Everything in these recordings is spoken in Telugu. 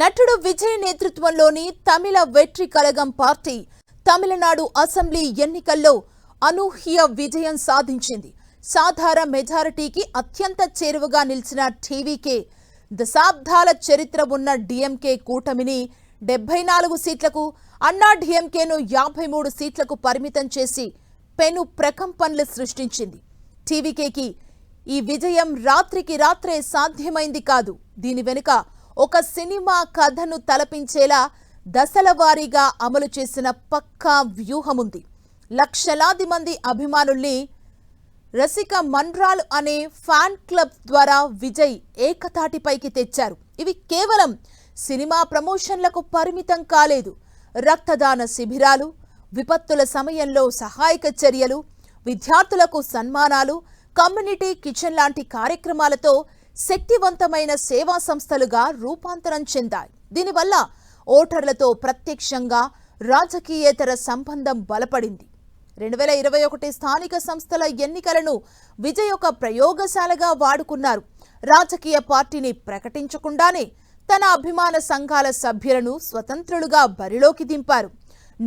నటుడు విజయ్ నేతృత్వంలోని తమిళ వెట్రి కళగం పార్టీ తమిళనాడు అసెంబ్లీ ఎన్నికల్లో అనూహ్య విజయం సాధించింది. సాధారణ మెజారిటీకి అత్యంత చేరువగా నిలిచిన టీవీకే దశాబ్దాల చరిత్ర ఉన్న డీఎంకే కూటమిని 74 సీట్లకు, అన్నా డీఎంకేను 53 సీట్లకు పరిమితం చేసి పెను ప్రకంపనలు సృష్టించింది. టీవీకేకి ఈ విజయం రాత్రికి రాత్రే సాధ్యమైంది కాదు. దీని వెనుక ఒక సినిమా కథను తలపించేలా దశల వారీగా అమలు చేసిన పక్కా వ్యూహముంది. లక్షలాది మంది అభిమానుల్ని రసిక మండ్రాల్ అనే ఫ్యాన్ క్లబ్ ద్వారా విజయ్ ఏకతాటిపైకి తెచ్చారు. ఇవి కేవలం సినిమా ప్రమోషన్లకు పరిమితం కాలేదు. రక్తదాన శిబిరాలు, విపత్తుల సమయంలో సహాయక చర్యలు, విద్యార్థులకు సన్మానాలు, కమ్యూనిటీ కిచెన్ లాంటి కార్యక్రమాలతో శక్తివంతమైన సేవా సంస్థలుగా రూపాంతరం చెందాయి. దీనివల్ల ఓటర్లతో ప్రత్యక్షంగా రాజకీయేతర సంబంధం బలపడింది. 2021 స్థానిక సంస్థల ఎన్నికలను విజయ్ ఒక ప్రయోగశాలగా వాడుకున్నారు. రాజకీయ పార్టీని ప్రకటించకుండానే తన అభిమాన సంఘాల సభ్యులను స్వతంత్రులుగా బరిలోకి దింపారు.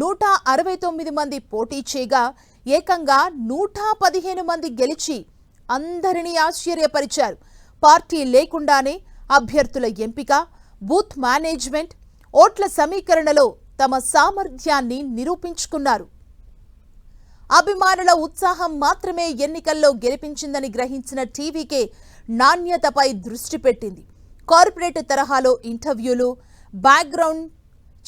169 మంది పోటీ చేయగా ఏకంగా 115 మంది గెలిచి అందరినీ ఆశ్చర్యపరిచారు. పార్టీ లేకుండానే అభ్యర్థుల ఎంపిక, బూత్ మేనేజ్మెంట్, ఓట్ల సమీకరణలో తమ సామర్థ్యాన్ని నిరూపించుకున్నారు. అభిమానుల ఉత్సాహం మాత్రమే ఎన్నికల్లో గెలిపించిందని గ్రహించిన టీవీకే నాణ్యతపై దృష్టి పెట్టింది. కార్పొరేట్ తరహాలో ఇంటర్వ్యూలు, బ్యాక్గ్రౌండ్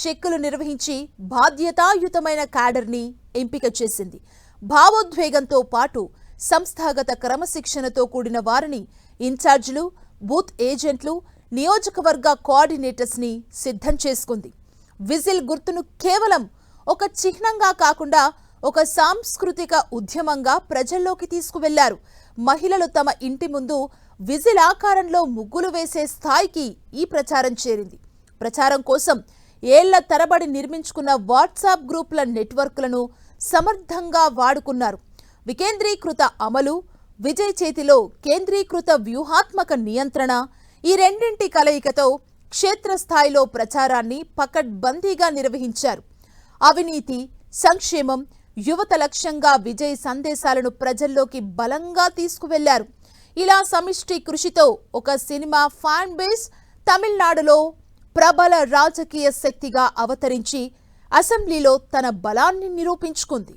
చెక్కులు నిర్వహించి బాధ్యతాయుతమైన క్యాడర్ని ఎంపిక చేసింది. భావోద్వేగంతో పాటు సంస్థాగత క్రమశిక్షణతో కూడిన వారిని ఇన్ఛార్జీలు, బూత్ ఏజెంట్లు, నియోజకవర్గ కోఆర్డినేటర్స్ని సిద్ధం చేసుకుంది. విజిల్ గుర్తును కేవలం ఒక చిహ్నంగా కాకుండా ఒక సాంస్కృతిక ఉద్యమంగా ప్రజల్లోకి తీసుకువెళ్లారు. మహిళలు తమ ఇంటి ముందు విజిల్ ఆకారంలో ముగ్గులు వేసే స్థాయికి ఈ ప్రచారం చేరింది. ప్రచారం కోసం ఏళ్ల తరబడి నిర్మించుకున్న వాట్సాప్ గ్రూపుల నెట్వర్క్లను సమర్థంగా వాడుకున్నారు. వికేంద్రీకృత అమలు, విజయ్ చేతిలో కేంద్రీకృత వ్యూహాత్మక నియంత్రణ, ఈ రెండింటి కలయికతో క్షేత్రస్థాయిలో ప్రచారాన్ని పకడ్బందీగా నిర్వహించారు. అవినీతి, సంక్షేమం, యువత లక్ష్యంగా విజయ్ సందేశాలను ప్రజల్లోకి బలంగా తీసుకువెళ్లారు. ఇలా సమిష్టి కృషితో ఒక సినిమా ఫ్యాన్ బేస్ తమిళనాడులో ప్రబల రాజకీయ శక్తిగా అవతరించి అసెంబ్లీలో తన బలాన్ని నిరూపించుకుంది.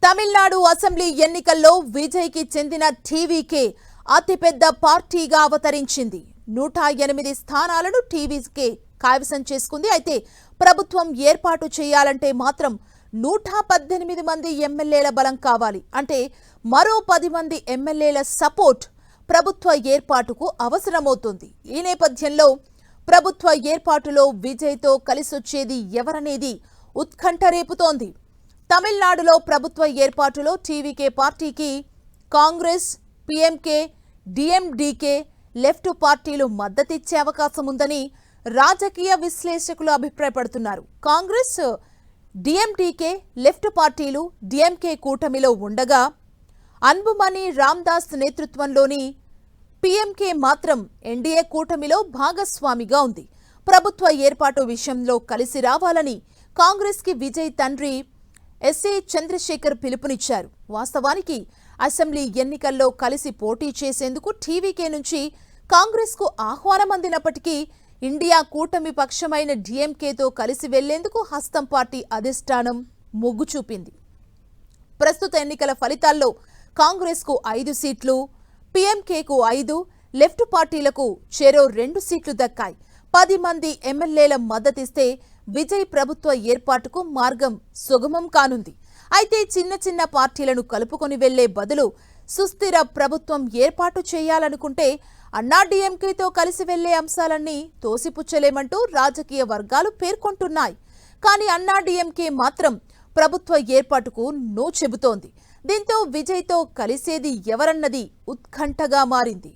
తమిళనాడు అసెంబ్లీ ఎన్నికల్లో విజయ్కి చెందిన టీవీకే అతిపెద్ద పార్టీగా అవతరించింది. 108 స్థానాలను టీవీకే కైవసం చేసుకుంది. అయితే ప్రభుత్వం ఏర్పాటు చేయాలంటే మాత్రం 118 మంది ఎమ్మెల్యేల బలం కావాలి. అంటే మరో 10 మంది ఎమ్మెల్యేల సపోర్ట్ ప్రభుత్వ ఏర్పాటుకు అవసరమవుతుంది. ఈ నేపథ్యంలో ప్రభుత్వ ఏర్పాటులో విజయ్తో కలిసొచ్చేది ఎవరనేది ఉత్కంఠ రేపుతోంది. తమిళనాడులో ప్రభుత్వ ఏర్పాటులో టీవీకే పార్టీకి కాంగ్రెస్, పీఎంకే, డిఎండికే, లెఫ్ట్ పార్టీలు మద్దతిచ్చే అవకాశం ఉందని రాజకీయ విశ్లేషకులు అభిప్రాయపడుతున్నారు. కాంగ్రెస్, డిఎండికే, లెఫ్ట్ పార్టీలు డిఎంకే కూటమిలో ఉండగా అన్బుమణి రామదాస్ నేతృత్వంలోని పీఎంకే మాత్రం ఎన్డీఏ కూటమిలో భాగస్వామిగా ఉంది. ప్రభుత్వ ఏర్పాటు విషయంలో కలిసి రావాలని కాంగ్రెస్కి విజయ్ తండ్రి ఎస్ఏ చంద్రశేఖర్ పిలుపునిచ్చారు. వాస్తవానికి అసెంబ్లీ ఎన్నికల్లో కలిసి పోటీ చేసేందుకు టీవీకే నుంచి కాంగ్రెస్కు ఆహ్వానం అందినప్పటికీ ఇండియా కూటమి పక్షమైన డీఎంకేతో కలిసి వెళ్లేందుకు హస్తం పార్టీ అధిష్టానం మొగ్గు చూపింది. ప్రస్తుత ఎన్నికల ఫలితాల్లో కాంగ్రెస్కు 5 సీట్లు, పీఎంకేకు 5, లెఫ్ట్ పార్టీలకు చెరో 2 సీట్లు దక్కాయి. 10 మంది ఎమ్మెల్యేల మద్దతిస్తే విజయ్ ప్రభుత్వ ఏర్పాటుకు మార్గం సుగమం కానుంది. అయితే చిన్న చిన్న పార్టీలను కలుపుకొని వెళ్లే బదులు సుస్థిర ప్రభుత్వం ఏర్పాటు చేయాలనుకుంటే అన్నా డీఎంకేతో కలిసి వెళ్లే అంశాలన్నీ తోసిపుచ్చలేమంటూ రాజకీయ వర్గాలు పేర్కొంటున్నాయి. కానీ అన్నా డీఎంకే మాత్రం ప్రభుత్వ ఏర్పాటుకు నో చెబుతోంది. దీంతో విజయ్తో కలిసేది ఎవరన్నది ఉత్కంఠగా మారింది.